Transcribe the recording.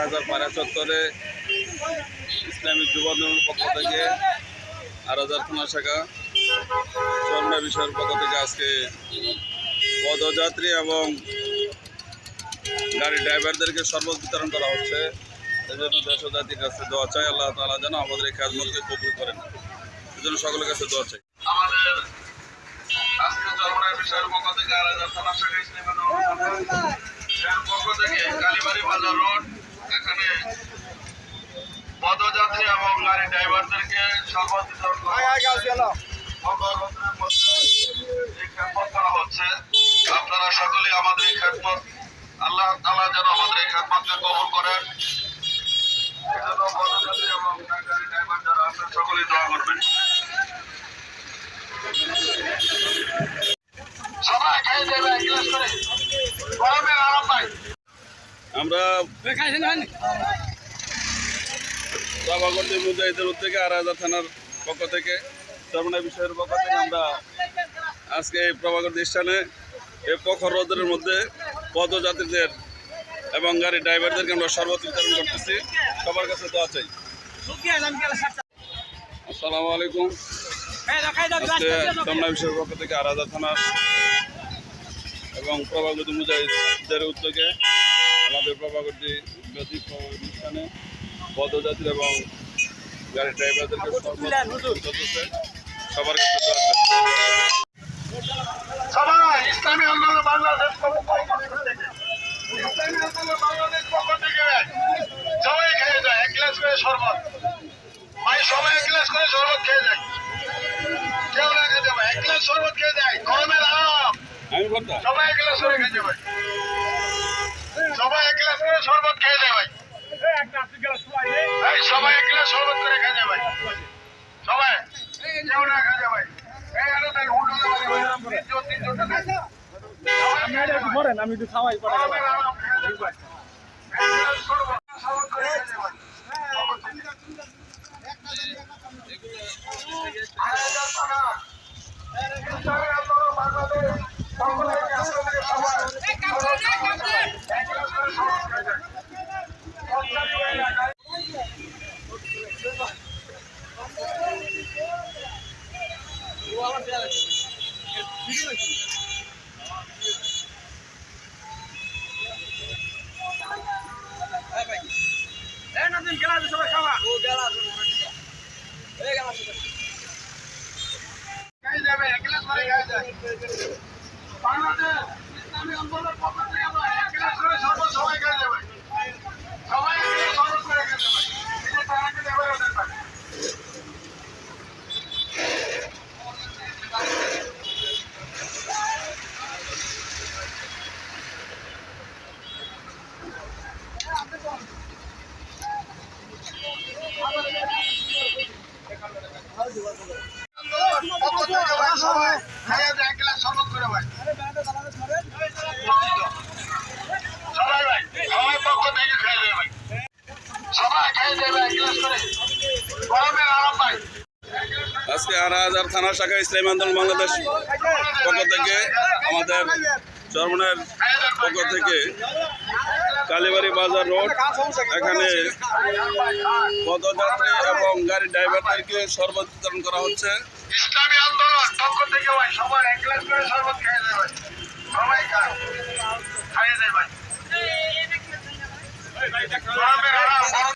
হাজার পাড়া চত্বরে ইসলামিক যুব আন্দোলনের পক্ষ থেকে আরাজার থানা শাখা চরমনাই বিষয়ের পক্ষ থেকে আজকে পদযাত্রী এবং গাড়ি ড্রাইভারদেরকে শরবত বিতরণ করা হচ্ছে। এজন্য দেশ ও জাতির কাছে দোয়া চাই, আল্লাহ তাআলা যেন আমাদের এই খেদমতকে কবুল করেন। এজন্য সকলের কাছে দোয়া চাই। আমাদের আজকে চরমনাই বিষয়ের পক্ষ থেকে আরাজার থানা শাখা ইসলামী আন্দোলনের পক্ষ থেকে কালীবাড়ি বাজার রোড এখানে পদযাত্রী এবং গাড়ি ড্রাইভারদেরকে শরবত বিতরণ করা হচ্ছে। আপনারা সকলেই আমাদের এই খেদমত, আল্লাহ তাআলা যেন আমাদের এই খেদমতকে কবুল করেন। এজন্য পদযাত্রী এবং গাড়ি ড্রাইভার যারা আছেন সকলেই দোয়া করবেন। আমরা প্রভাকরদী মুজাহিদের উদ্যোগে আরাজার থানার পক্ষ থেকে চরমনাই বিষয়ের পক্ষ থেকে আমরা আজকে এই প্রভাকরদী স্থানে এই প্রখর রোদের মধ্যে পদযাত্রীদের এবং গাড়ি ড্রাইভারদেরকে আমরা শরবত বিতরণ করতেছি। সবার কাছে দোয়া চাই। আসসালামু আলাইকুম। আজকে চরমনাই বিষয়ের পক্ষ থেকে আরাজার থানার এবং প্রভাকরদী মুজাহিদের উদ্যোগে আমাদের প্রভাকরদী অনুষ্ঠানে পদযাত্রী এবং গাড়ি ড্রাইভারদেরকে সবার কাছে সবাই ইসলামী আন্দোলন বাংলাদেশ পক্ষ থেকে সবাই খেয়ে যায় এক গ্লাস করে শরবত। ভাই সবাই এক গ্লাস করে শরবত খেয়ে যায়, কেউ না খেতে পারে এক গ্লাস শরবত খেয়ে যায়। গরমের আরাম সবাই এক গ্লাস করে খেয়ে যাবে, সবাই এক গ্লাস করে শরবত খেয়ে যায় ভাই। সবাই এক গ্লাস শরবত করে খেয়ে যায় ভাই, সবাই কেউ না খেয়ে যায় ভাই। আমি একটু খাওয়াই বাংলাদেশ ইসলামী আন্দোলনের পক্ষ থেকে আমরা এক গ্লাস করে শরবত সবাই খেয়ে যাবে, সবাই এক গ্লাস শরবত করে খেয়ে যাবে। সবাই খাইয়ে দেয় এক গ্লাস শরবত করে ভাই, সবাই ভাই সবাই পক্ষ থেকে খেয়ে দেয় ভাই, সবাই খেয়ে দেবে এক গ্লাস করে। গরমের আরাম ভাই। আজকে আরাজার থানা শাখা ইসলামী আন্দোলন বাংলাদেশ পক্ষ থেকে আমাদের চরমনাইয়ের পক্ষ থেকে কালীবাড়ি বাজার রোড এখানে পদযাত্রী এবং গাড়ি ড্রাইভারদেরকে শরবত বিতরণ করা হচ্ছে। ইসলামী আন্দোলন পক্ষ থেকে ভাই সবাই এক গ্লাস করে শরবত খেয়ে দেয় ভাই, সবাই খাইয়ে দেয় ভাই।